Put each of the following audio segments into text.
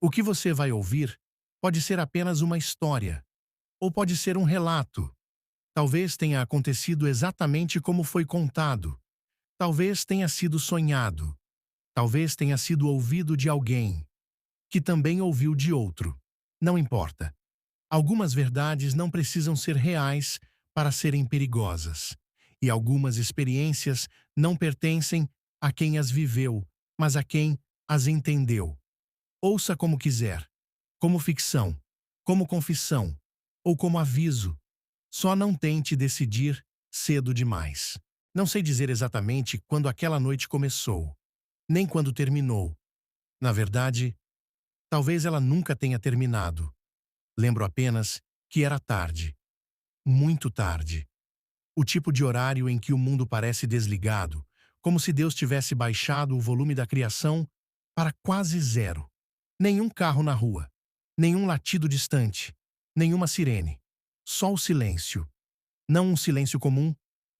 O que você vai ouvir pode ser apenas uma história, ou pode ser um relato. Talvez tenha acontecido exatamente como foi contado. Talvez tenha sido sonhado. Talvez tenha sido ouvido de alguém, que também ouviu de outro. Não importa. Algumas verdades não precisam ser reais para serem perigosas. E algumas experiências não pertencem a quem as viveu, mas a quem as entendeu. Ouça como quiser, como ficção, como confissão ou como aviso. Só não tente decidir cedo demais. Não sei dizer exatamente quando aquela noite começou, nem quando terminou. Na verdade, talvez ela nunca tenha terminado. Lembro apenas que era tarde, muito tarde. O tipo de horário em que o mundo parece desligado, como se Deus tivesse baixado o volume da criação para quase zero. Nenhum carro na rua, nenhum latido distante, nenhuma sirene. Só o silêncio. Não um silêncio comum,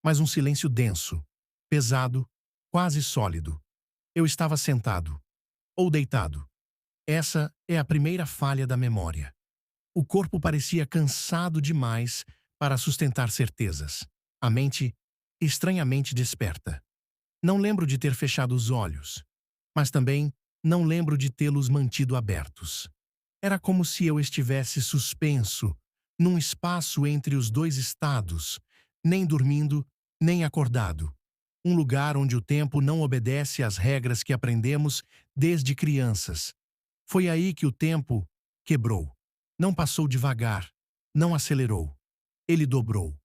mas um silêncio denso, pesado, quase sólido. Eu estava sentado, ou deitado. Essa é a primeira falha da memória. O corpo parecia cansado demais para sustentar certezas. A mente, estranhamente desperta. Não lembro de ter fechado os olhos, mas também não lembro de tê-los mantido abertos. Era como se eu estivesse suspenso, num espaço entre os dois estados, nem dormindo, nem acordado. Um lugar onde o tempo não obedece às regras que aprendemos desde crianças. Foi aí que o tempo quebrou. Não passou devagar, não acelerou. Ele dobrou.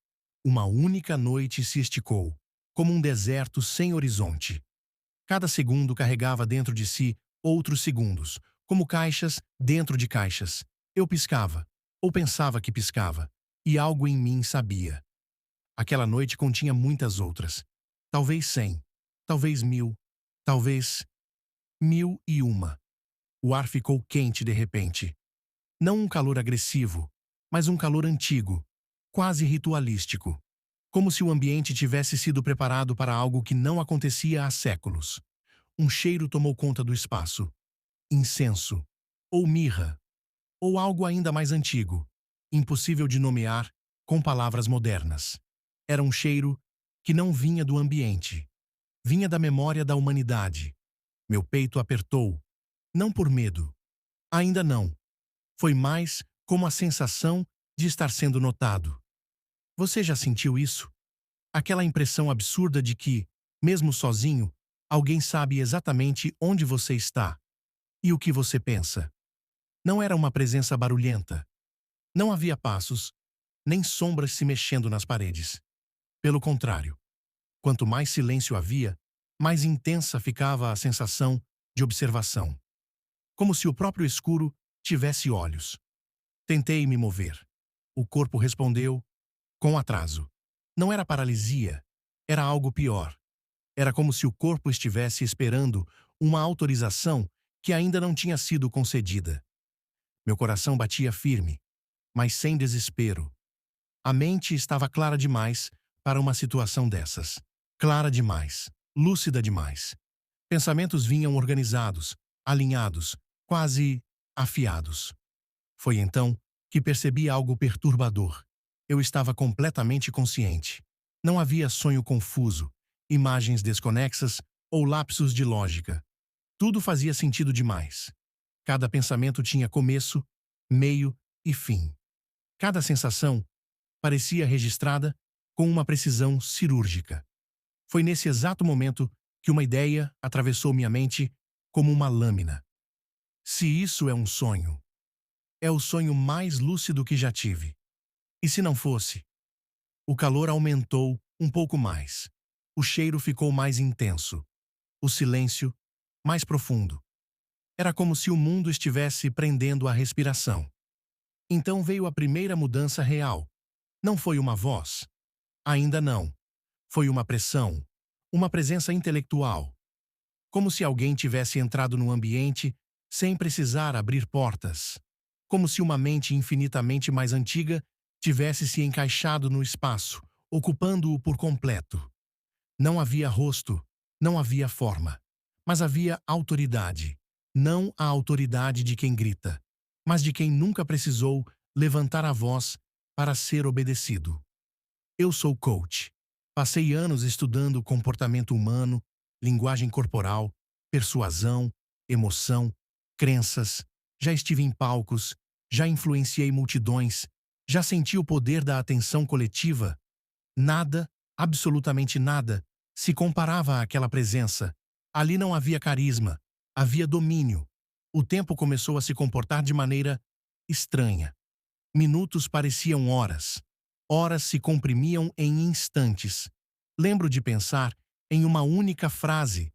Uma única noite se esticou, como um deserto sem horizonte. Cada segundo carregava dentro de si outros segundos, como caixas dentro de caixas. Eu piscava, ou pensava que piscava, e algo em mim sabia. Aquela noite continha muitas outras. Talvez 100, talvez 1000, talvez 1001. O ar ficou quente de repente. Não um calor agressivo, mas um calor antigo, quase ritualístico. Como se o ambiente tivesse sido preparado para algo que não acontecia há séculos. Um cheiro tomou conta do espaço. Incenso, ou mirra, ou algo ainda mais antigo, impossível de nomear com palavras modernas. Era um cheiro que não vinha do ambiente. Vinha da memória da humanidade. Meu peito apertou, não por medo. Ainda não. Foi mais como a sensação de estar sendo notado. Você já sentiu isso? Aquela impressão absurda de que, mesmo sozinho, alguém sabe exatamente onde você está e o que você pensa. Não era uma presença barulhenta. Não havia passos, nem sombras se mexendo nas paredes. Pelo contrário, quanto mais silêncio havia, mais intensa ficava a sensação de observação. Como se o próprio escuro tivesse olhos. Tentei me mover. O corpo respondeu, com atraso. Não era paralisia, era algo pior. Era como se o corpo estivesse esperando uma autorização que ainda não tinha sido concedida. Meu coração batia firme, mas sem desespero. A mente estava clara demais para uma situação dessas. Clara demais, lúcida demais. Pensamentos vinham organizados, alinhados, quase afiados. Foi então que percebi algo perturbador. Eu estava completamente consciente. Não havia sonho confuso, imagens desconexas ou lapsos de lógica. Tudo fazia sentido demais. Cada pensamento tinha começo, meio e fim. Cada sensação parecia registrada com uma precisão cirúrgica. Foi nesse exato momento que uma ideia atravessou minha mente como uma lâmina. Se isso é um sonho, é o sonho mais lúcido que já tive. E se não fosse? O calor aumentou um pouco mais. O cheiro ficou mais intenso. O silêncio mais profundo. Era como se o mundo estivesse prendendo a respiração. Então veio a primeira mudança real. Não foi uma voz. Ainda não. Foi uma pressão. Uma presença intelectual. Como se alguém tivesse entrado no ambiente sem precisar abrir portas. Como se uma mente infinitamente mais antiga tivesse se encaixado no espaço, ocupando-o por completo. Não havia rosto, não havia forma, mas havia autoridade. Não a autoridade de quem grita, mas de quem nunca precisou levantar a voz para ser obedecido. Eu sou coach. Passei anos estudando o comportamento humano, linguagem corporal, persuasão, emoção, crenças. Já estive em palcos, já influenciei multidões, já senti o poder da atenção coletiva. Nada, absolutamente nada, se comparava àquela presença. Ali não havia carisma, havia domínio. O tempo começou a se comportar de maneira estranha. Minutos pareciam horas. Horas se comprimiam em instantes. Lembro de pensar em uma única frase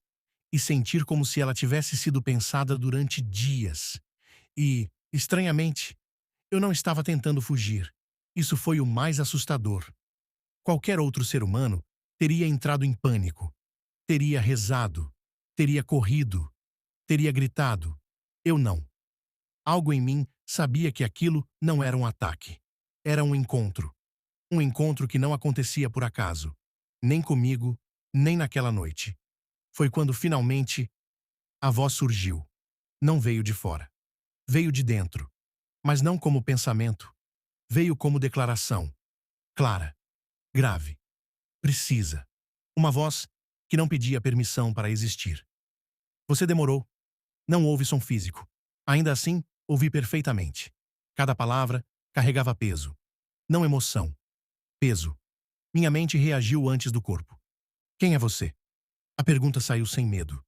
e sentir como se ela tivesse sido pensada durante dias. E, estranhamente, eu não estava tentando fugir. Isso foi o mais assustador. Qualquer outro ser humano teria entrado em pânico, teria rezado, teria corrido, teria gritado. Eu não. Algo em mim sabia que aquilo não era um ataque. Era um encontro. Um encontro que não acontecia por acaso. Nem comigo, nem naquela noite. Foi quando finalmente a voz surgiu. Não veio de fora. Veio de dentro. Mas não como pensamento. Veio como declaração. Clara. Grave. Precisa. Uma voz que não pedia permissão para existir. Você demorou. Não houve som físico. Ainda assim, ouvi perfeitamente. Cada palavra carregava peso. Não emoção. Peso. Minha mente reagiu antes do corpo. Quem é você? A pergunta saiu sem medo.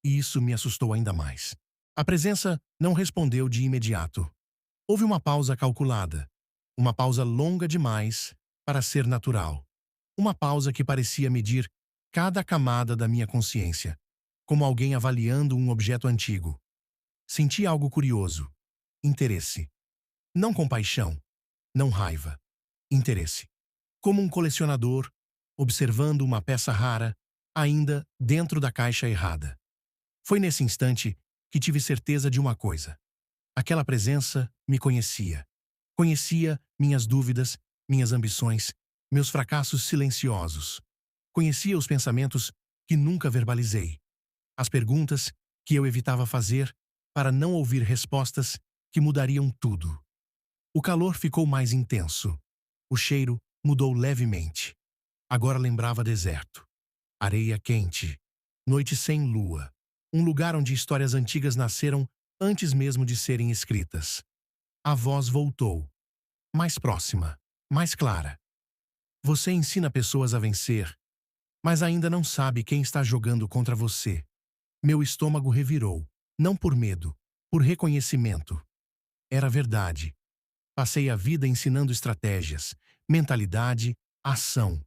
E isso me assustou ainda mais. A presença não respondeu de imediato. Houve uma pausa calculada. Uma pausa longa demais para ser natural. Uma pausa que parecia medir cada camada da minha consciência, como alguém avaliando um objeto antigo. Senti algo curioso. Interesse. Não compaixão. Não raiva. Interesse. Como um colecionador, observando uma peça rara, ainda dentro da caixa errada. Foi nesse instante que tive certeza de uma coisa. Aquela presença me conhecia. Conhecia minhas dúvidas, minhas ambições, meus fracassos silenciosos. Conhecia os pensamentos que nunca verbalizei. As perguntas que eu evitava fazer para não ouvir respostas que mudariam tudo. O calor ficou mais intenso. O cheiro mudou levemente. Agora lembrava deserto. Areia quente. Noite sem lua. Um lugar onde histórias antigas nasceram antes mesmo de serem escritas. A voz voltou. Mais próxima. Mais clara. Você ensina pessoas a vencer, mas ainda não sabe quem está jogando contra você. Meu estômago revirou. Não por medo, por reconhecimento. Era verdade. Passei a vida ensinando estratégias, mentalidade, ação.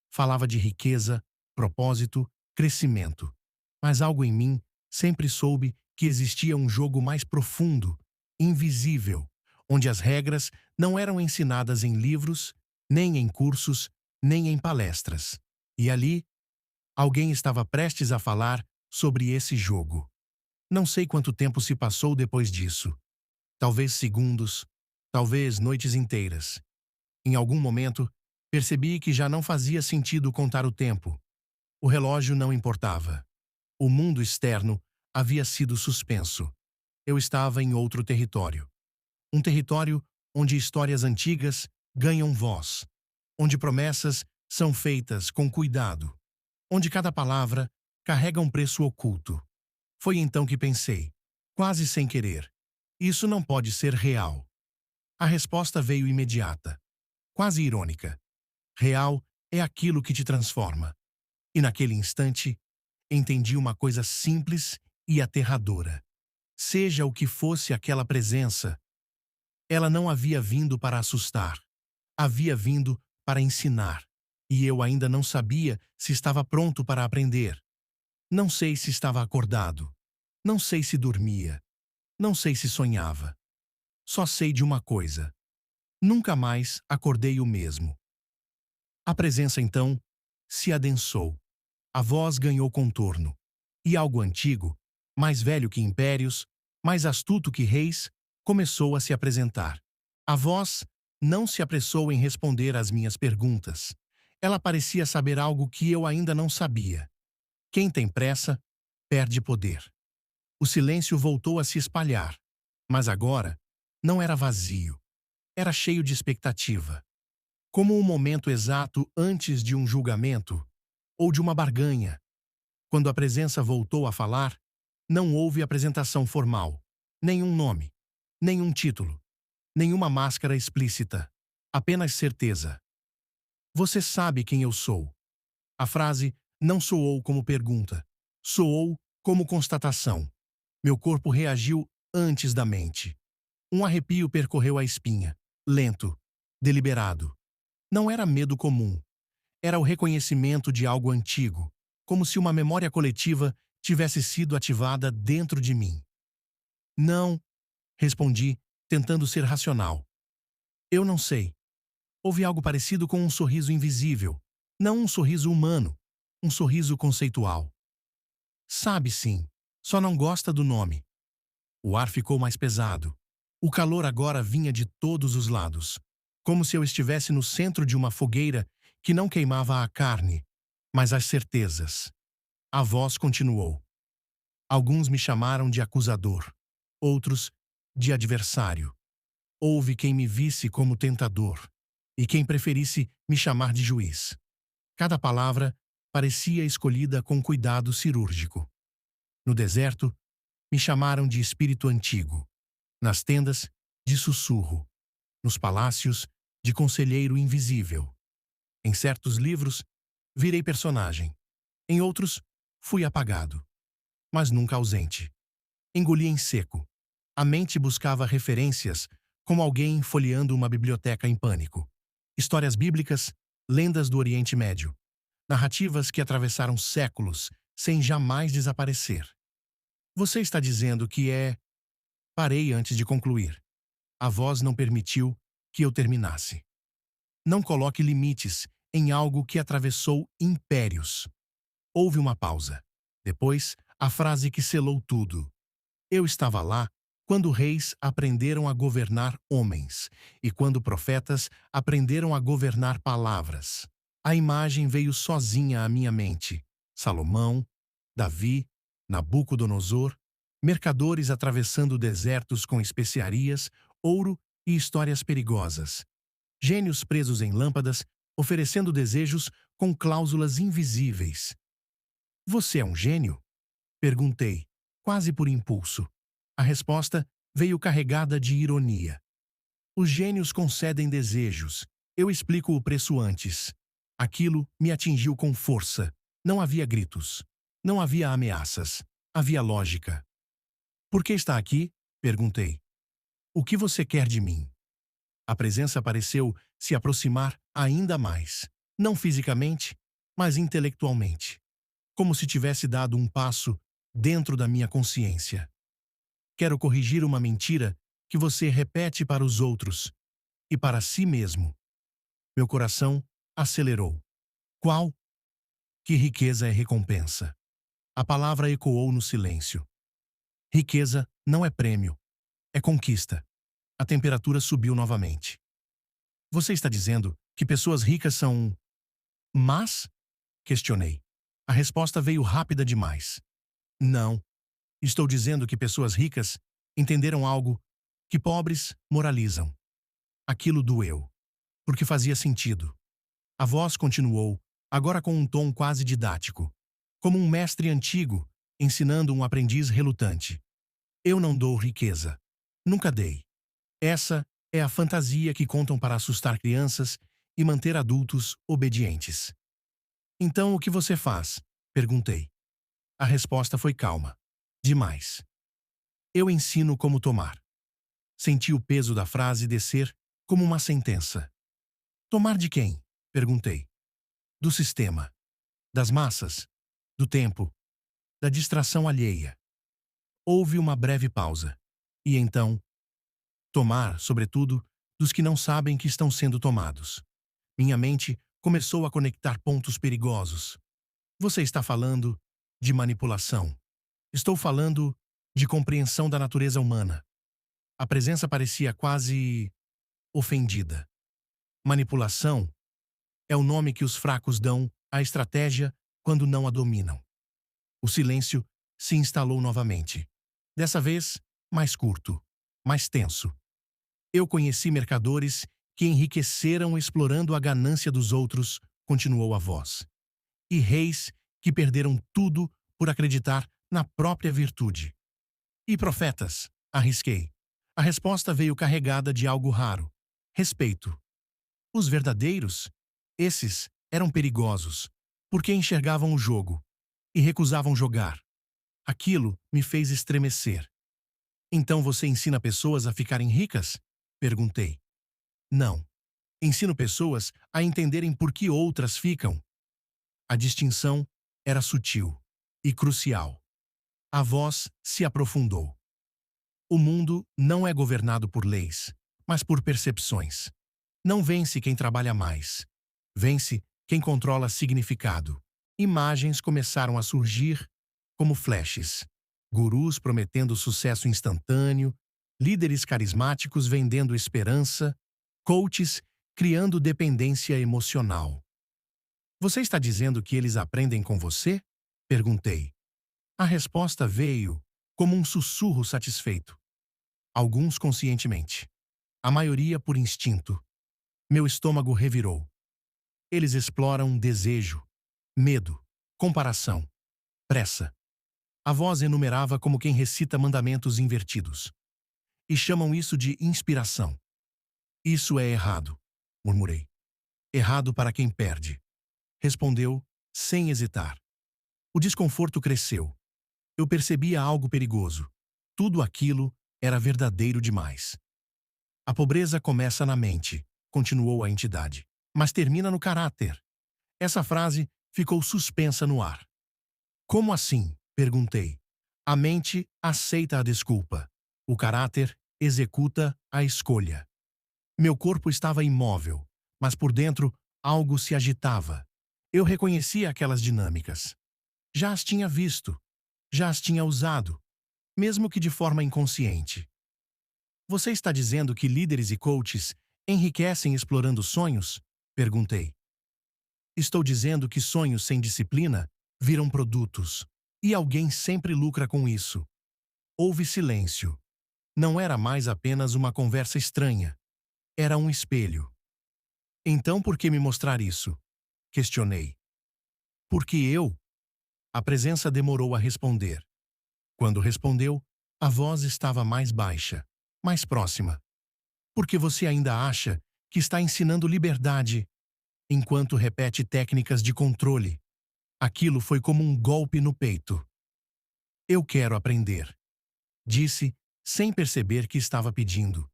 Falava de riqueza, propósito, crescimento. Mas algo em mim sempre soube que existia um jogo mais profundo, invisível, onde as regras não eram ensinadas em livros, nem em cursos, nem em palestras. E ali, alguém estava prestes a falar sobre esse jogo. Não sei quanto tempo se passou depois disso. Talvez segundos, talvez noites inteiras. Em algum momento, percebi que já não fazia sentido contar o tempo. O relógio não importava. O mundo externo havia sido suspenso. Eu estava em outro território. Um território onde histórias antigas ganham voz. Onde promessas são feitas com cuidado. Onde cada palavra carrega um preço oculto. Foi então que pensei, quase sem querer, isso não pode ser real. A resposta veio imediata, quase irônica. Real é aquilo que te transforma. E naquele instante, entendi uma coisa simples e aterradora. Seja o que fosse aquela presença, ela não havia vindo para assustar. Havia vindo para ensinar. E eu ainda não sabia se estava pronto para aprender. Não sei se estava acordado. Não sei se dormia. Não sei se sonhava. Só sei de uma coisa. Nunca mais acordei o mesmo. A presença, então, se adensou. A voz ganhou contorno. E algo antigo, mais velho que impérios, mais astuto que reis, começou a se apresentar. A voz não se apressou em responder às minhas perguntas. Ela parecia saber algo que eu ainda não sabia. Quem tem pressa, perde poder. O silêncio voltou a se espalhar, mas agora não era vazio, era cheio de expectativa. Como um momento exato antes de um julgamento ou de uma barganha. Quando a presença voltou a falar, não houve apresentação formal, nenhum nome, nenhum título, nenhuma máscara explícita, apenas certeza. Você sabe quem eu sou. A frase não soou como pergunta, soou como constatação. Meu corpo reagiu antes da mente. Um arrepio percorreu a espinha, lento, deliberado. Não era medo comum. Era o reconhecimento de algo antigo, como se uma memória coletiva tivesse sido ativada dentro de mim. Não, respondi, tentando ser racional. Eu não sei. Houve algo parecido com um sorriso invisível, não um sorriso humano, um sorriso conceitual. Sabe sim, só não gosta do nome. O ar ficou mais pesado. O calor agora vinha de todos os lados, como se eu estivesse no centro de uma fogueira que não queimava a carne, mas as certezas. A voz continuou. Alguns me chamaram de acusador, outros de adversário. Houve quem me visse como tentador e quem preferisse me chamar de juiz. Cada palavra parecia escolhida com cuidado cirúrgico. No deserto, me chamaram de espírito antigo. Nas tendas, de sussurro. Nos palácios, de conselheiro invisível. Em certos livros, virei personagem. Em outros, fui apagado. Mas nunca ausente. Engoli em seco. A mente buscava referências, como alguém folheando uma biblioteca em pânico. Histórias bíblicas, lendas do Oriente Médio. Narrativas que atravessaram séculos, sem jamais desaparecer. Você está dizendo que é... Parei antes de concluir. A voz não permitiu que eu terminasse. Não coloque limites em algo que atravessou impérios. Houve uma pausa. Depois, a frase que selou tudo. Eu estava lá quando reis aprenderam a governar homens e quando profetas aprenderam a governar palavras. A imagem veio sozinha à minha mente. Salomão, Davi, Nabucodonosor, mercadores atravessando desertos com especiarias, ouro e histórias perigosas. Gênios presos em lâmpadas, oferecendo desejos com cláusulas invisíveis. Você é um gênio? Perguntei, quase por impulso. A resposta veio carregada de ironia. Os gênios concedem desejos. Eu explico o preço antes. Aquilo me atingiu com força. Não havia gritos. Não havia ameaças. Havia lógica. Por que está aqui? Perguntei. O que você quer de mim? A presença pareceu se aproximar ainda mais. Não fisicamente, mas intelectualmente. Como se tivesse dado um passo dentro da minha consciência. Quero corrigir uma mentira que você repete para os outros e para si mesmo. Meu coração acelerou. Qual? Que riqueza é recompensa? A palavra ecoou no silêncio. Riqueza não é prêmio, é conquista. A temperatura subiu novamente. Você está dizendo que pessoas ricas são... Mas? Questionei. A resposta veio rápida demais. Não. Estou dizendo que pessoas ricas entenderam algo que pobres moralizam. Aquilo doeu, porque fazia sentido. A voz continuou, agora com um tom quase didático, como um mestre antigo ensinando um aprendiz relutante. Eu não dou riqueza. Nunca dei. Essa é a fantasia que contam para assustar crianças e manter adultos obedientes. Então o que você faz? Perguntei. A resposta foi calma. Demais. Eu ensino como tomar. Senti o peso da frase descer como uma sentença. Tomar de quem? Perguntei. Do sistema. Das massas. Do tempo. Da distração alheia. Houve uma breve pausa. E então, tomar, sobretudo, dos que não sabem que estão sendo tomados. Minha mente começou a conectar pontos perigosos. Você está falando de manipulação. Estou falando de compreensão da natureza humana. A presença parecia quase ofendida. Manipulação é o nome que os fracos dão à estratégia quando não a dominam. O silêncio se instalou novamente. Dessa vez, mais curto, mais tenso. Eu conheci mercadores que enriqueceram explorando a ganância dos outros, continuou a voz. E reis que perderam tudo por acreditar na própria virtude. E profetas? Arrisquei. A resposta veio carregada de algo raro. Respeito. Os verdadeiros? Esses eram perigosos, porque enxergavam o jogo e recusavam jogar. Aquilo me fez estremecer. Então você ensina pessoas a ficarem ricas? Perguntei. Não. Ensino pessoas a entenderem por que outras ficam. A distinção era sutil e crucial. A voz se aprofundou. O mundo não é governado por leis, mas por percepções. Não vence quem trabalha mais. Vence quem controla significado. Imagens começaram a surgir como flashes. Gurus prometendo sucesso instantâneo, líderes carismáticos vendendo esperança, coaches criando dependência emocional. Você está dizendo que eles aprendem com você? Perguntei. A resposta veio como um sussurro satisfeito. Alguns conscientemente. A maioria por instinto. Meu estômago revirou. Eles exploram desejo, medo, comparação, pressa. A voz enumerava como quem recita mandamentos invertidos. E chamam isso de inspiração. Isso é errado, murmurei. Errado para quem perde. Respondeu, sem hesitar. O desconforto cresceu. Eu percebia algo perigoso. Tudo aquilo era verdadeiro demais. A pobreza começa na mente, continuou a entidade, mas termina no caráter. Essa frase ficou suspensa no ar. Como assim? Perguntei. A mente aceita a desculpa. O caráter executa a escolha. Meu corpo estava imóvel, mas por dentro algo se agitava. Eu reconhecia aquelas dinâmicas. Já as tinha visto, já as tinha usado, mesmo que de forma inconsciente. Você está dizendo que líderes e coaches enriquecem explorando sonhos? Perguntei. Estou dizendo que sonhos sem disciplina viram produtos, e alguém sempre lucra com isso. Houve silêncio. Não era mais apenas uma conversa estranha. Era um espelho. Então por que me mostrar isso? Questionei. Porque eu? A presença demorou a responder. Quando respondeu, a voz estava mais baixa, mais próxima. Porque você ainda acha que está ensinando liberdade, enquanto repete técnicas de controle. Aquilo foi como um golpe no peito. Eu quero aprender, disse, sem perceber que estava pedindo.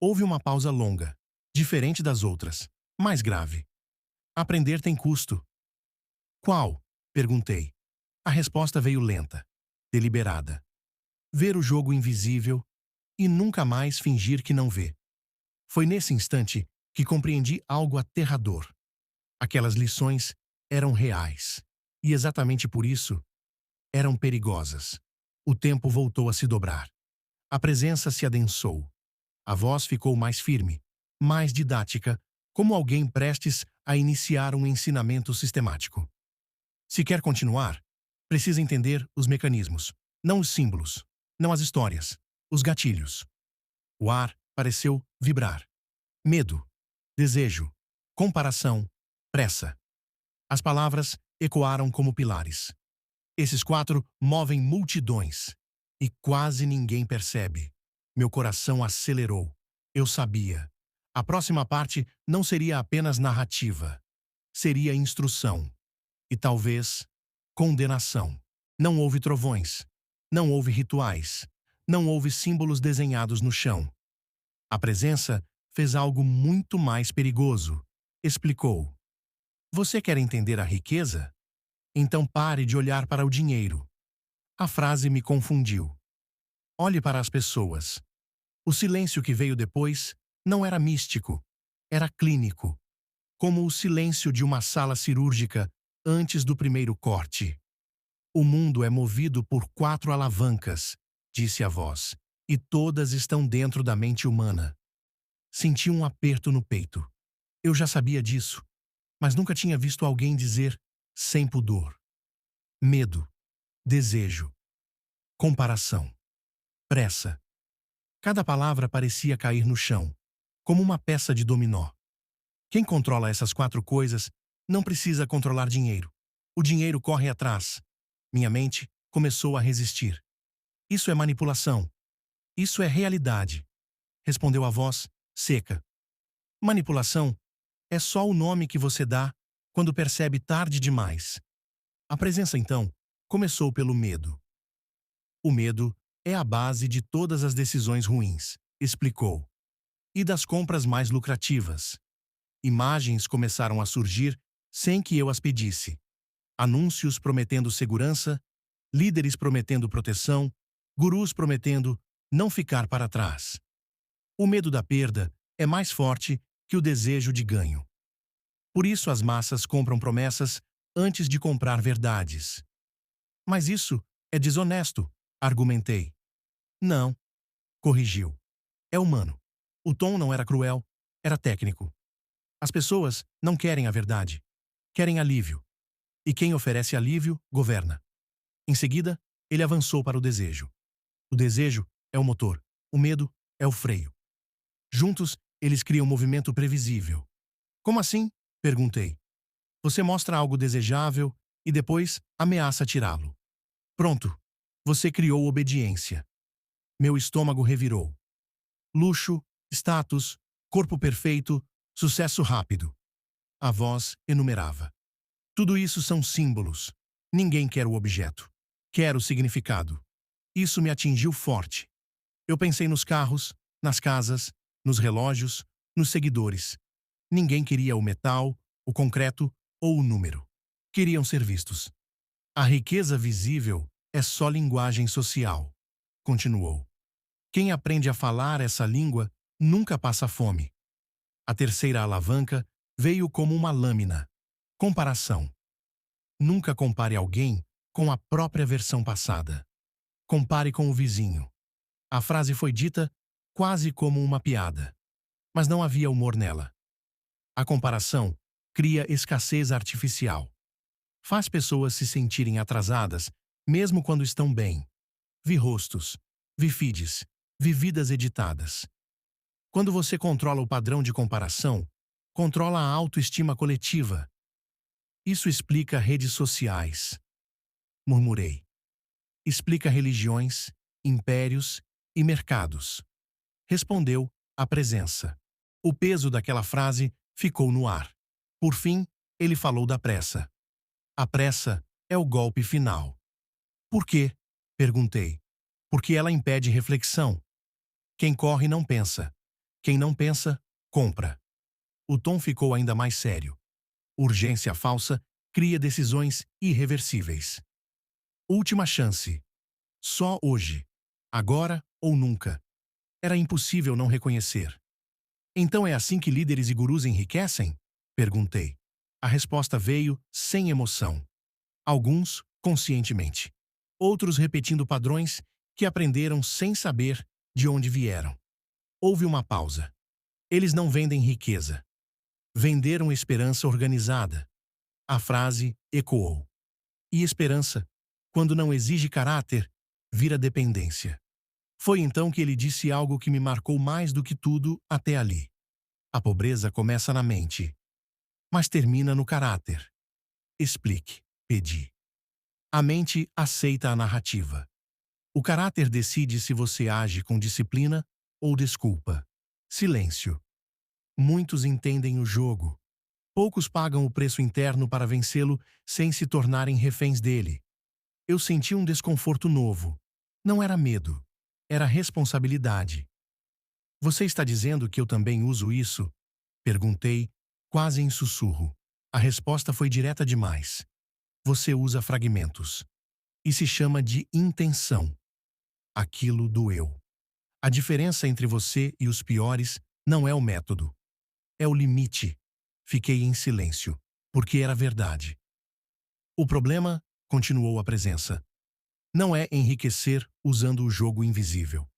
Houve uma pausa longa, diferente das outras, mais grave. Aprender tem custo. Qual? Perguntei. A resposta veio lenta, deliberada. Ver o jogo invisível e nunca mais fingir que não vê. Foi nesse instante que compreendi algo aterrador. Aquelas lições eram reais. E exatamente por isso, eram perigosas. O tempo voltou a se dobrar. A presença se adensou. A voz ficou mais firme, mais didática, como alguém prestes a iniciar um ensinamento sistemático. Se quer continuar, precisa entender os mecanismos, não os símbolos, não as histórias, os gatilhos. O ar pareceu vibrar. Medo, desejo, comparação, pressa. As palavras ecoaram como pilares. Esses quatro movem multidões. E quase ninguém percebe. Meu coração acelerou. Eu sabia. A próxima parte não seria apenas narrativa. Seria instrução. E talvez condenação. Não houve trovões. Não houve rituais. Não houve símbolos desenhados no chão. A presença fez algo muito mais perigoso. Explicou. Você quer entender a riqueza? Então pare de olhar para o dinheiro. A frase me confundiu. Olhe para as pessoas. O silêncio que veio depois não era místico, era clínico, como o silêncio de uma sala cirúrgica antes do primeiro corte. O mundo é movido por 4 alavancas, disse a voz, e todas estão dentro da mente humana. Senti um aperto no peito. Eu já sabia disso, mas nunca tinha visto alguém dizer sem pudor. Medo, desejo, comparação. pressa. Cada palavra parecia cair no chão, como uma peça de dominó. Quem controla essas 4 coisas não precisa controlar dinheiro. O dinheiro corre atrás. Minha mente começou a resistir. Isso é manipulação. Isso é realidade, respondeu a voz, seca. Manipulação é só o nome que você dá quando percebe tarde demais. A presença, então, começou pelo medo. O medo é a base de todas as decisões ruins, explicou. E das compras mais lucrativas. Imagens começaram a surgir sem que eu as pedisse. Anúncios prometendo segurança, líderes prometendo proteção, gurus prometendo não ficar para trás. O medo da perda é mais forte que o desejo de ganho. Por isso as massas compram promessas antes de comprar verdades. Mas isso é desonesto, argumentei. Não, corrigiu. É humano. O tom não era cruel, era técnico. As pessoas não querem a verdade. Querem alívio. E quem oferece alívio, governa. Em seguida, ele avançou para o desejo. O desejo é o motor. O medo é o freio. Juntos, eles criam um movimento previsível. Como assim? Perguntei. Você mostra algo desejável e depois ameaça tirá-lo. Pronto. Você criou obediência. Meu estômago revirou. Luxo, status, corpo perfeito, sucesso rápido. A voz enumerava. Tudo isso são símbolos. Ninguém quer o objeto. Quer o significado. Isso me atingiu forte. Eu pensei nos carros, nas casas, nos relógios, nos seguidores. Ninguém queria o metal, o concreto ou o número. Queriam ser vistos. A riqueza visível é só linguagem social, continuou. Quem aprende a falar essa língua nunca passa fome. A terceira alavanca veio como uma lâmina. Comparação. Nunca compare alguém com a própria versão passada. Compare com o vizinho. A frase foi dita quase como uma piada. Mas não havia humor nela. A comparação cria escassez artificial. Faz pessoas se sentirem atrasadas, mesmo quando estão bem. Vi rostos, vi feeds, vi vidas editadas. Quando você controla o padrão de comparação, controla a autoestima coletiva. Isso explica redes sociais. Murmurei. Explica religiões, impérios e mercados. Respondeu a presença. O peso daquela frase ficou no ar. Por fim, ele falou da pressa. A pressa é o golpe final. Por quê? Perguntei. Porque ela impede reflexão. Quem corre não pensa. Quem não pensa, compra. O tom ficou ainda mais sério. Urgência falsa cria decisões irreversíveis. Última chance. Só hoje. Agora ou nunca. Era impossível não reconhecer. Então é assim que líderes e gurus enriquecem? Perguntei. A resposta veio sem emoção. Alguns, conscientemente. Outros repetindo padrões que aprenderam sem saber de onde vieram. Houve uma pausa. Eles não vendem riqueza. Venderam esperança organizada. A frase ecoou. E esperança, quando não exige caráter, vira dependência. Foi então que ele disse algo que me marcou mais do que tudo até ali. A pobreza começa na mente, mas termina no caráter. Explique, pedi. A mente aceita a narrativa. O caráter decide se você age com disciplina ou desculpa. Silêncio. Muitos entendem o jogo. Poucos pagam o preço interno para vencê-lo sem se tornarem reféns dele. Eu senti um desconforto novo. Não era medo. Era responsabilidade. Você está dizendo que eu também uso isso? Perguntei, quase em sussurro. A resposta foi direta demais. Você usa fragmentos. E se chama de intenção. Aquilo doeu. A diferença entre você e os piores não é o método. É o limite. Fiquei em silêncio, porque era verdade. O problema, continuou a presença, não é enriquecer usando o jogo invisível.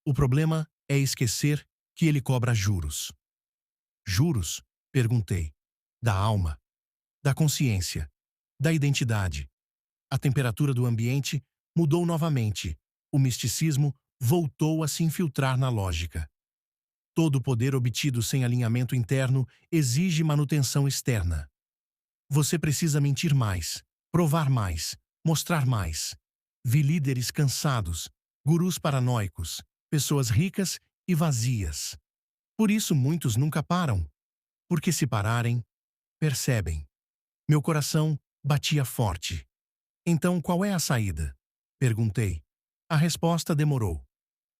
O problema é esquecer que ele cobra juros. Juros? Perguntei. Da alma, da consciência, da identidade. A temperatura do ambiente mudou novamente. O misticismo voltou a se infiltrar na lógica. Todo poder obtido sem alinhamento interno exige manutenção externa. Você precisa mentir mais, provar mais, mostrar mais. Vi líderes cansados, gurus paranoicos, pessoas ricas e vazias. Por isso muitos nunca param, porque se pararem, percebem. Meu coração batia forte. Então qual é a saída? Perguntei. A resposta demorou.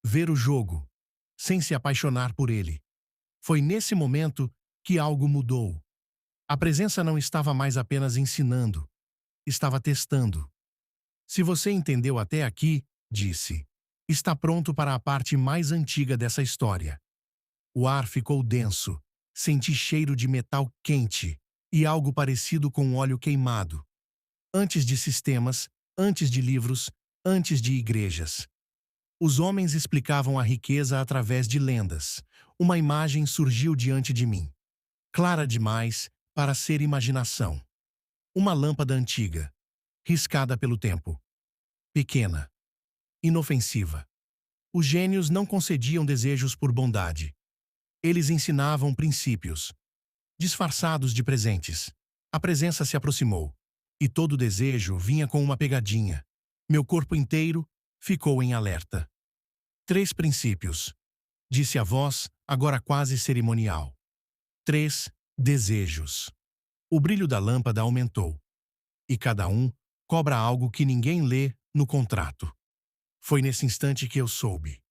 Ver o jogo, sem se apaixonar por ele. Foi nesse momento que algo mudou. A presença não estava mais apenas ensinando, estava testando. Se você entendeu até aqui, disse, está pronto para a parte mais antiga dessa história. O ar ficou denso, senti cheiro de metal quente e algo parecido com óleo queimado. Antes de sistemas, antes de livros, antes de igrejas. Os homens explicavam a riqueza através de lendas. Uma imagem surgiu diante de mim. Clara demais para ser imaginação. Uma lâmpada antiga, riscada pelo tempo. Pequena. Inofensiva. Os gênios não concediam desejos por bondade. Eles ensinavam princípios, disfarçados de presentes. A presença se aproximou, e todo desejo vinha com uma pegadinha. Meu corpo inteiro ficou em alerta. 3 princípios, disse a voz, agora quase cerimonial. 3 desejos. O brilho da lâmpada aumentou. E cada um cobra algo que ninguém lê no contrato. Foi nesse instante que eu soube.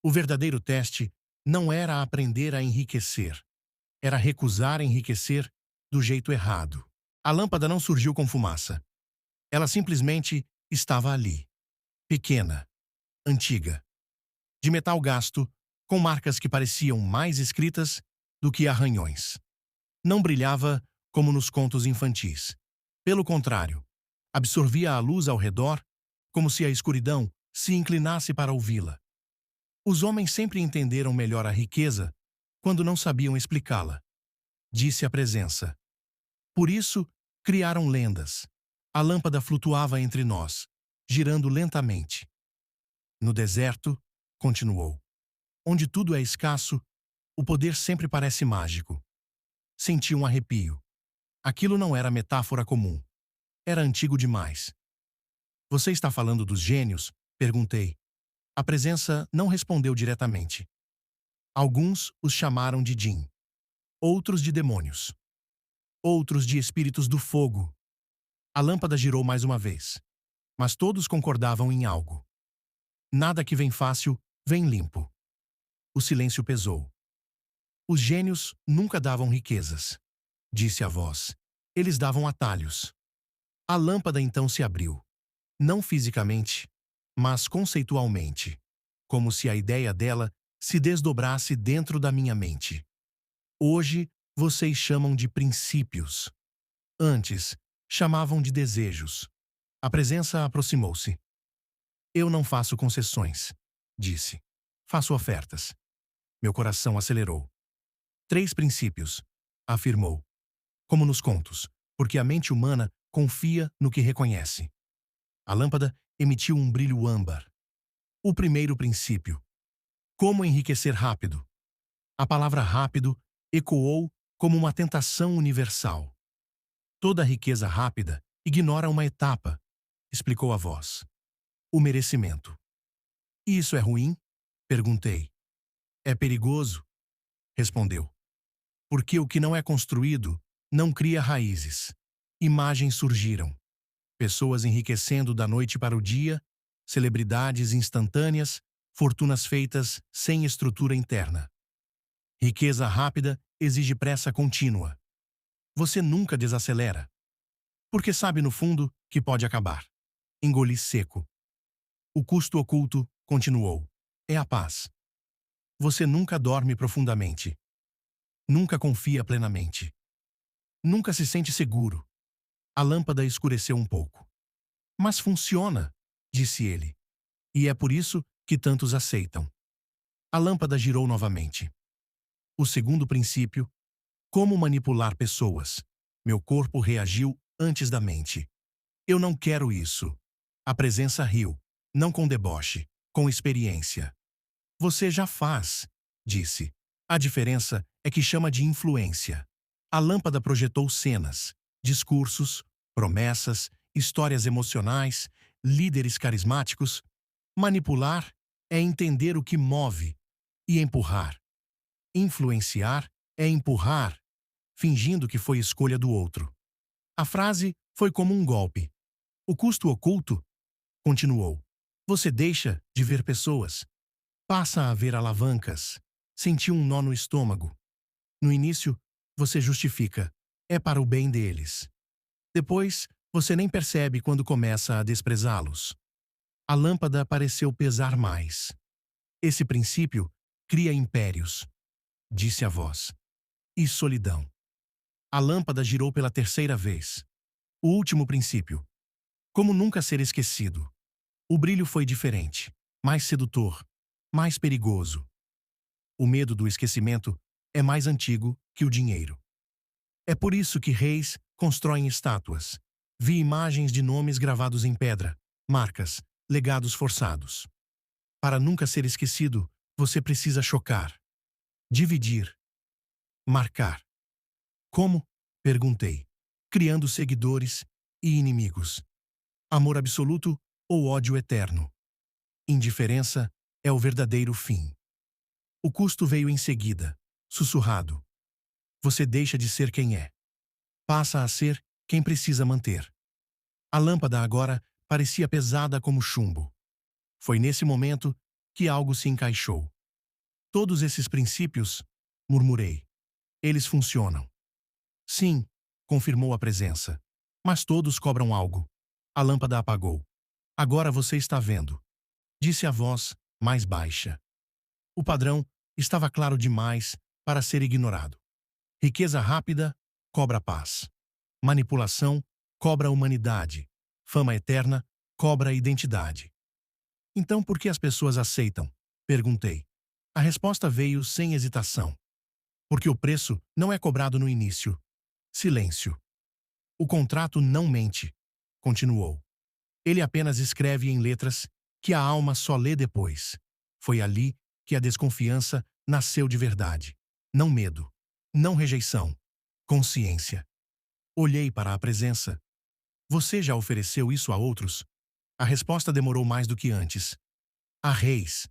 O verdadeiro teste não era aprender a enriquecer. Era recusar enriquecer do jeito errado. A lâmpada não surgiu com fumaça. Ela simplesmente estava ali. Pequena. Antiga. De metal gasto, com marcas que pareciam mais escritas do que arranhões. Não brilhava como nos contos infantis. Pelo contrário, absorvia a luz ao redor, como se a escuridão se inclinasse para ouvi-la. Os homens sempre entenderam melhor a riqueza quando não sabiam explicá-la, disse a presença. Por isso, criaram lendas. A lâmpada flutuava entre nós, girando lentamente. No deserto, continuou, onde tudo é escasso, o poder sempre parece mágico. Senti um arrepio. Aquilo não era metáfora comum. Era antigo demais. Você está falando dos gênios? Perguntei. A presença não respondeu diretamente. Alguns os chamaram de Jin. Outros de demônios. Outros de espíritos do fogo. A lâmpada girou mais uma vez. Mas todos concordavam em algo. Nada que vem fácil, vem limpo. O silêncio pesou. Os gênios nunca davam riquezas, disse a voz. Eles davam atalhos. A lâmpada então se abriu. Não fisicamente, mas conceitualmente. Como se a ideia dela se desdobrasse dentro da minha mente. Hoje, vocês chamam de princípios. Antes, chamavam de desejos. A presença aproximou-se. Eu não faço concessões, disse. Faço ofertas. Meu coração acelerou. 3 princípios, afirmou. Como nos contos, porque a mente humana confia no que reconhece. A lâmpada emitiu um brilho âmbar. O primeiro princípio. Como enriquecer rápido. A palavra rápido ecoou como uma tentação universal. Toda riqueza rápida ignora uma etapa, explicou a voz. O merecimento. E isso é ruim? Perguntei. É perigoso? Respondeu. Porque o que não é construído não cria raízes. Imagens surgiram. Pessoas enriquecendo da noite para o dia, celebridades instantâneas, fortunas feitas sem estrutura interna. Riqueza rápida exige pressa contínua. Você nunca desacelera. Porque sabe no fundo que pode acabar. Engoli seco. O custo oculto continuou. É a paz. Você nunca dorme profundamente. Nunca confia plenamente. Nunca se sente seguro. A lâmpada escureceu um pouco. Mas funciona, disse ele. E é por isso que tantos aceitam. A lâmpada girou novamente. O segundo princípio, como manipular pessoas. Meu corpo reagiu antes da mente. Eu não quero isso. A presença riu, não com deboche, com experiência. Você já faz, disse. A diferença é que chama de influência. A lâmpada projetou cenas, discursos, promessas, histórias emocionais, líderes carismáticos. Manipular é entender o que move e empurrar. Influenciar é empurrar, fingindo que foi escolha do outro. A frase foi como um golpe. O custo oculto, continuou. Você deixa de ver pessoas. Passa a ver alavancas. Sentiu um nó no estômago. No início, você justifica. É para o bem deles. Depois, você nem percebe quando começa a desprezá-los. A lâmpada pareceu pesar mais. Esse princípio cria impérios, disse a voz. E solidão. A lâmpada girou pela terceira vez. O último princípio. Como nunca ser esquecido. O brilho foi diferente, mais sedutor, mais perigoso. O medo do esquecimento é mais antigo que o dinheiro. É por isso que reis constroem estátuas. Vi imagens de nomes gravados em pedra, marcas, legados forçados. Para nunca ser esquecido, você precisa chocar, dividir, marcar. Como? Perguntei. Criando seguidores e inimigos. Amor absoluto ou ódio eterno. Indiferença é o verdadeiro fim. O custo veio em seguida, sussurrado. Você deixa de ser quem é. Passa a ser quem precisa manter. A lâmpada agora parecia pesada como chumbo. Foi nesse momento que algo se encaixou. Todos esses princípios, murmurei. Eles funcionam. Sim, confirmou a presença. Mas todos cobram algo. A lâmpada apagou. Agora você está vendo, disse a voz mais baixa. O padrão estava claro demais para ser ignorado. Riqueza rápida cobra paz. Manipulação cobra humanidade. Fama eterna cobra identidade. Então por que as pessoas aceitam? Perguntei. A resposta veio sem hesitação. Porque o preço não é cobrado no início. Silêncio. O contrato não mente, continuou. Ele apenas escreve em letras que a alma só lê depois. Foi ali que a desconfiança nasceu de verdade. Não medo. Não rejeição. Consciência. Olhei para a presença. Você já ofereceu isso a outros? A resposta demorou mais do que antes. A reis.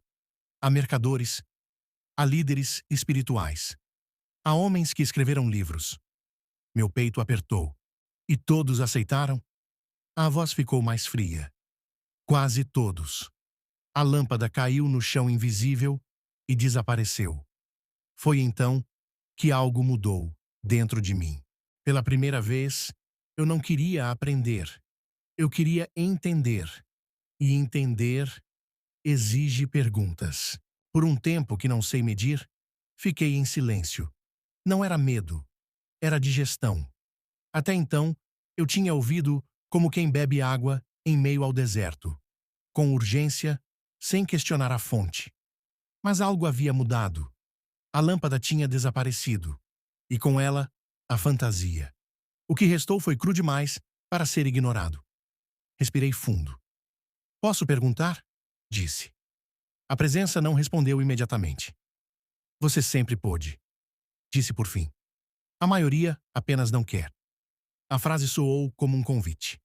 A mercadores. A líderes espirituais. A homens que escreveram livros. Meu peito apertou. E todos aceitaram? A voz ficou mais fria. Quase todos. A lâmpada caiu no chão invisível e desapareceu. Foi então que algo mudou dentro de mim. Pela primeira vez, eu não queria aprender. Eu queria entender. E entender exige perguntas. Por um tempo que não sei medir, fiquei em silêncio. Não era medo, era digestão. Até então, eu tinha ouvido como quem bebe água em meio ao deserto, com urgência, sem questionar a fonte. Mas algo havia mudado. A lâmpada tinha desaparecido. E com ela, a fantasia. O que restou foi cru demais para ser ignorado. Respirei fundo. Posso perguntar? Disse. A presença não respondeu imediatamente. Você sempre pôde. Disse por fim. A maioria apenas não quer. A frase soou como um convite.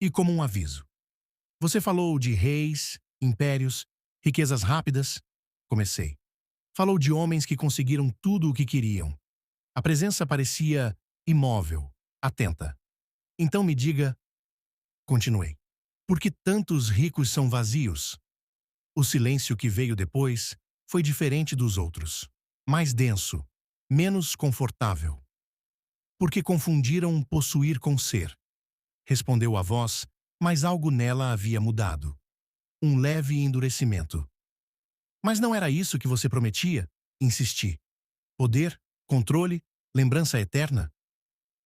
E como um aviso. Você falou de reis, impérios, riquezas rápidas. Comecei. Falou de homens que conseguiram tudo o que queriam. A presença parecia imóvel, atenta. Então me diga, continuei, por que tantos ricos são vazios? O silêncio que veio depois foi diferente dos outros. Mais denso, menos confortável. Porque confundiram possuir com ser. Respondeu a voz, mas algo nela havia mudado. Um leve endurecimento. Mas não era isso que você prometia? Insisti. Poder, controle, lembrança eterna?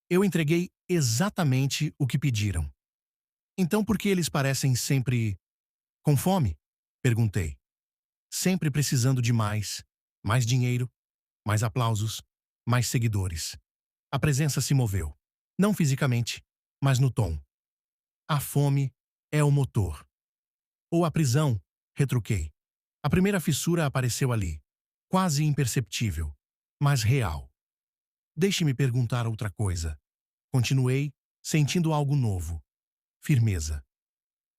Eu entreguei exatamente o que pediram. Então por que eles parecem sempre com fome? Perguntei. Sempre precisando de mais, mais dinheiro, mais aplausos, mais seguidores. A presença se moveu. Não fisicamente, mas no tom. A fome é o motor. Ou a prisão, retruquei. A primeira fissura apareceu ali, quase imperceptível, mas real. Deixe-me perguntar outra coisa. Continuei, sentindo algo novo. Firmeza.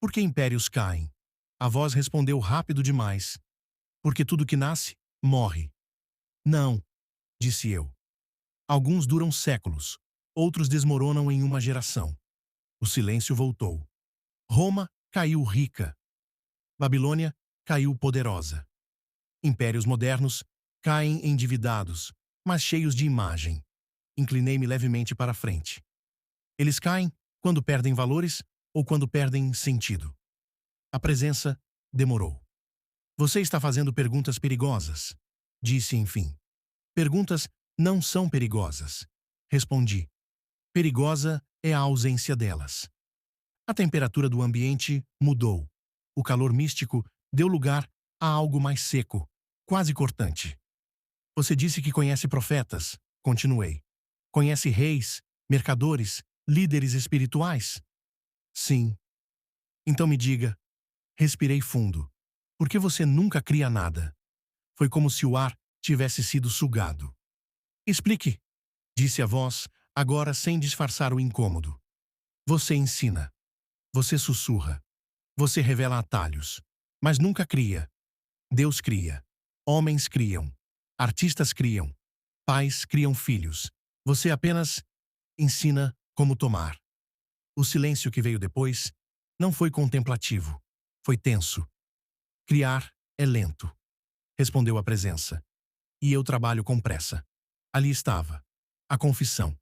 Por que impérios caem? A voz respondeu rápido demais. Porque tudo que nasce, morre. Não, disse eu. Alguns duram séculos, outros desmoronam em uma geração. O silêncio voltou. Roma caiu rica. Babilônia caiu poderosa. Impérios modernos caem endividados, mas cheios de imagem. Inclinei-me levemente para a frente. Eles caem quando perdem valores ou quando perdem sentido. A presença demorou. Você está fazendo perguntas perigosas, disse enfim. Perguntas não são perigosas, respondi. Perigosa é a ausência delas. A temperatura do ambiente mudou. O calor místico deu lugar a algo mais seco, quase cortante. Você disse que conhece profetas, continuei. Conhece reis, mercadores, líderes espirituais? Sim. Então me diga. Respirei fundo. Por que você nunca cria nada? Foi como se o ar tivesse sido sugado. Explique, disse a voz, agora sem disfarçar o incômodo. Você ensina. Você sussurra. Você revela atalhos. Mas nunca cria. Deus cria. Homens criam. Artistas criam. Pais criam filhos. Você apenas ensina como tomar. O silêncio que veio depois não foi contemplativo. Foi tenso. Criar é lento, respondeu a presença. E eu trabalho com pressa. Ali estava. A confissão.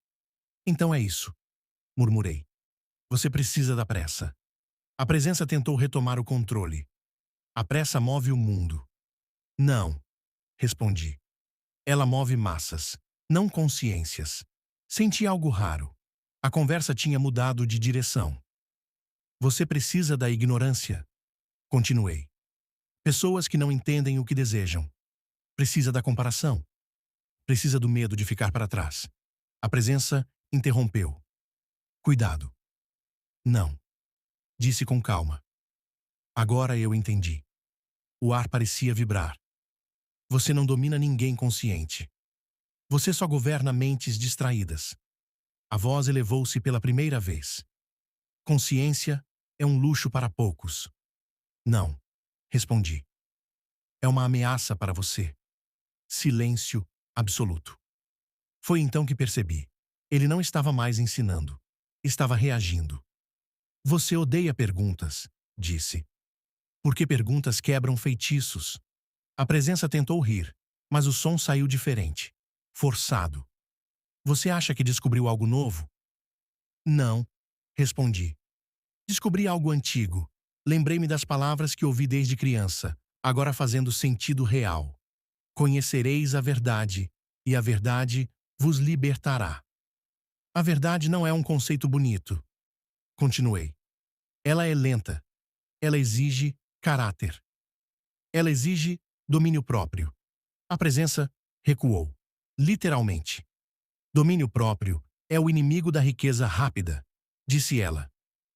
Então é isso, murmurei. Você precisa da pressa. A presença tentou retomar o controle. A pressa move o mundo. Não, respondi. Ela move massas, não consciências. Senti algo raro. A conversa tinha mudado de direção. Você precisa da ignorância, continuei. Pessoas que não entendem o que desejam. Precisa da comparação. Precisa do medo de ficar para trás. A presença interrompeu. Cuidado. Não. Disse com calma. Agora eu entendi. O ar parecia vibrar. Você não domina ninguém consciente. Você só governa mentes distraídas. A voz elevou-se pela primeira vez. Consciência é um luxo para poucos. Não, respondi. É uma ameaça para você. Silêncio absoluto. Foi então que percebi. Ele não estava mais ensinando. Estava reagindo. Você odeia perguntas, disse. Porque perguntas quebram feitiços. A presença tentou rir, mas o som saiu diferente. Forçado. Você acha que descobriu algo novo? Não, respondi. Descobri algo antigo. Lembrei-me das palavras que ouvi desde criança, agora fazendo sentido real. Conhecereis a verdade, e a verdade vos libertará. A verdade não é um conceito bonito. Continuei. Ela é lenta. Ela exige caráter. Ela exige domínio próprio. A presença recuou. Literalmente. Domínio próprio é o inimigo da riqueza rápida, disse ela.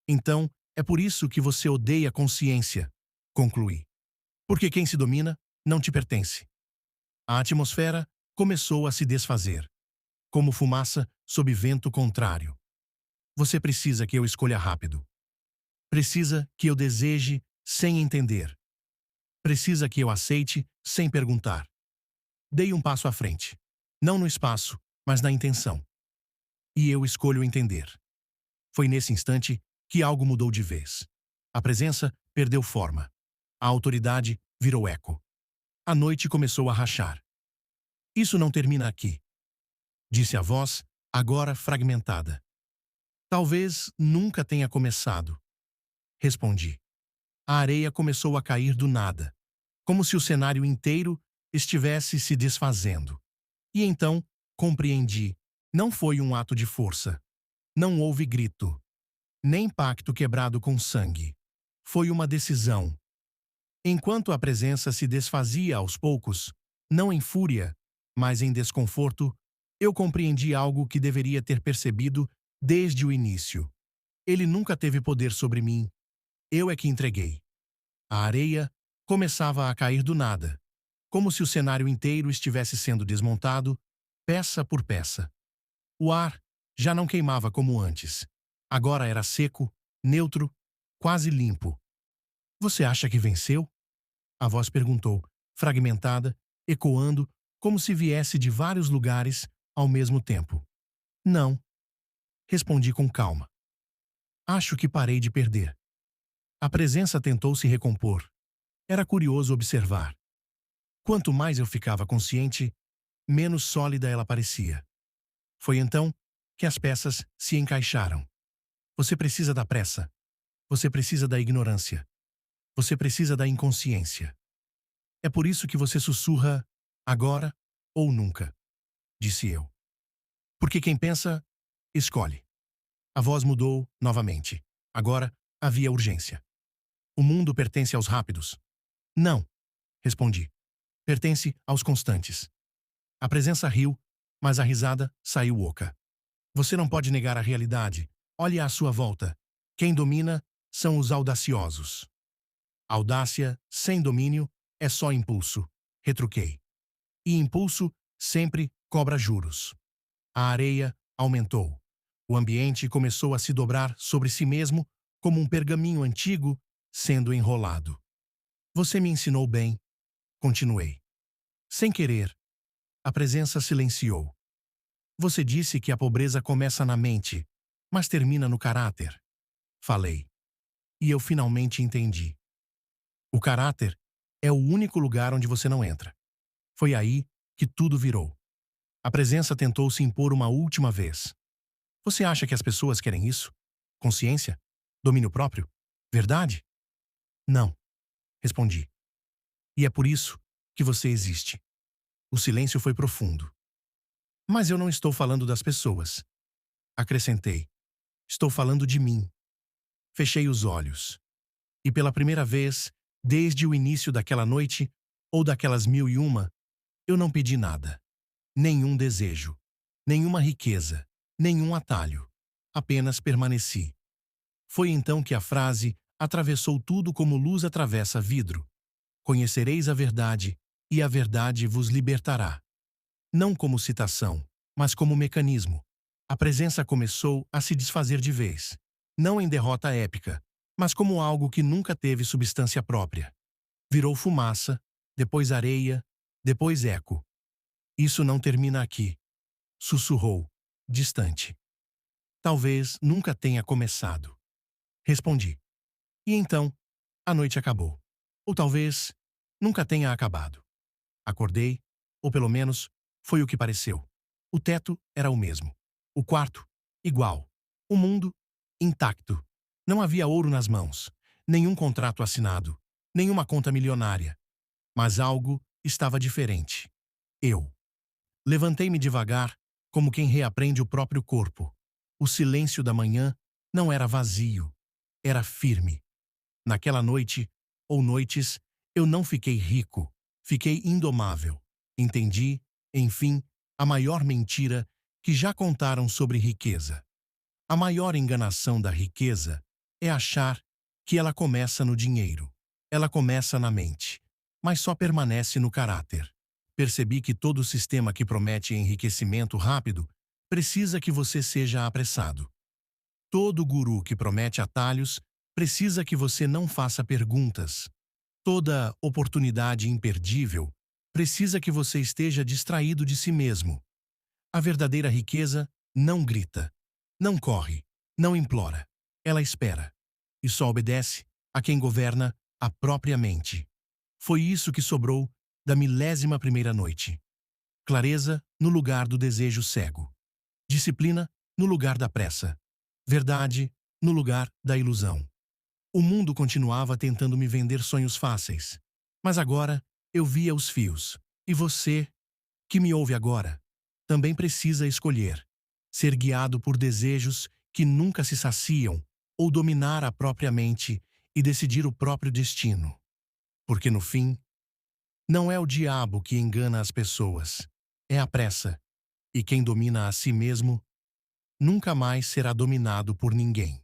Então, é por isso que você odeia a consciência, concluí. Porque quem se domina não te pertence. A atmosfera começou a se desfazer, como fumaça sob vento contrário. Você precisa que eu escolha rápido. Precisa que eu deseje sem entender. Precisa que eu aceite sem perguntar. Dei um passo à frente. Não no espaço, mas na intenção. E eu escolho entender. Foi nesse instante que algo mudou de vez. A presença perdeu forma. A autoridade virou eco. A noite começou a rachar. Isso não termina aqui, disse a voz, agora fragmentada. Talvez nunca tenha começado, respondi. A areia começou a cair do nada, como se o cenário inteiro estivesse se desfazendo. E então, compreendi, não foi um ato de força. Não houve grito, nem pacto quebrado com sangue. Foi uma decisão. Enquanto a presença se desfazia aos poucos, não em fúria, mas em desconforto, eu compreendi algo que deveria ter percebido desde o início. Ele nunca teve poder sobre mim. Eu é que entreguei. A areia começava a cair do nada, como se o cenário inteiro estivesse sendo desmontado, peça por peça. O ar já não queimava como antes. Agora era seco, neutro, quase limpo. Você acha que venceu? A voz perguntou, fragmentada, ecoando, como se viesse de vários lugares ao mesmo tempo. Não, respondi com calma. Acho que parei de perder. A presença tentou se recompor. Era curioso observar. Quanto mais eu ficava consciente, menos sólida ela parecia. Foi então que as peças se encaixaram. Você precisa da pressa. Você precisa da ignorância. Você precisa da inconsciência. É por isso que você sussurra agora ou nunca, disse eu. Porque quem pensa, escolhe. A voz mudou novamente. Agora havia urgência. O mundo pertence aos rápidos. Não, respondi. Pertence aos constantes. A presença riu, mas a risada saiu oca. Você não pode negar a realidade. Olhe à sua volta. Quem domina são os audaciosos. Audácia sem domínio é só impulso, retruquei. E impulso sempre cobra juros. A areia aumentou. O ambiente começou a se dobrar sobre si mesmo como um pergaminho antigo sendo enrolado. Você me ensinou bem, continuei. Sem querer, a presença silenciou. Você disse que a pobreza começa na mente, mas termina no caráter. Falei. E eu finalmente entendi. O caráter é o único lugar onde você não entra. Foi aí que tudo virou. A presença tentou se impor uma última vez. Você acha que as pessoas querem isso? Consciência? Domínio próprio? Verdade? Não, respondi. E é por isso que você existe. O silêncio foi profundo. Mas eu não estou falando das pessoas. Acrescentei. Estou falando de mim. Fechei os olhos. E pela primeira vez, desde o início daquela noite, ou daquelas 1001, eu não pedi nada. Nenhum desejo. Nenhuma riqueza. Nenhum atalho. Apenas permaneci. Foi então que a frase atravessou tudo como luz atravessa vidro. Conhecereis a verdade, e a verdade vos libertará. Não como citação, mas como mecanismo. A presença começou a se desfazer de vez. Não em derrota épica, mas como algo que nunca teve substância própria. Virou fumaça, depois areia, depois eco. Isso não termina aqui. Sussurrou, distante. Talvez nunca tenha começado. Respondi. E então, a noite acabou. Ou talvez nunca tenha acabado. Acordei, ou pelo menos, foi o que pareceu. O teto era o mesmo. O quarto, igual. O mundo, intacto. Não havia ouro nas mãos, nenhum contrato assinado, nenhuma conta milionária. Mas algo estava diferente. Eu. Levantei-me devagar, como quem reaprende o próprio corpo. O silêncio da manhã não era vazio, era firme. Naquela noite, ou noites, eu não fiquei rico, fiquei indomável. Entendi, enfim, a maior mentira que já contaram sobre riqueza. A maior enganação da riqueza é achar que ela começa no dinheiro. Ela começa na mente, mas só permanece no caráter. Percebi que todo sistema que promete enriquecimento rápido precisa que você seja apressado. Todo guru que promete atalhos precisa que você não faça perguntas. Toda oportunidade imperdível precisa que você esteja distraído de si mesmo. A verdadeira riqueza não grita, não corre, não implora. Ela espera. E só obedece a quem governa a própria mente. Foi isso que sobrou da 1001ª noite. Clareza no lugar do desejo cego. Disciplina no lugar da pressa. Verdade no lugar da ilusão. O mundo continuava tentando me vender sonhos fáceis. Mas agora eu via os fios. E você, que me ouve agora, também precisa escolher. Ser guiado por desejos que nunca se saciam ou dominar a própria mente e decidir o próprio destino. Porque no fim, não é o diabo que engana as pessoas. É a pressa. E quem domina a si mesmo nunca mais será dominado por ninguém.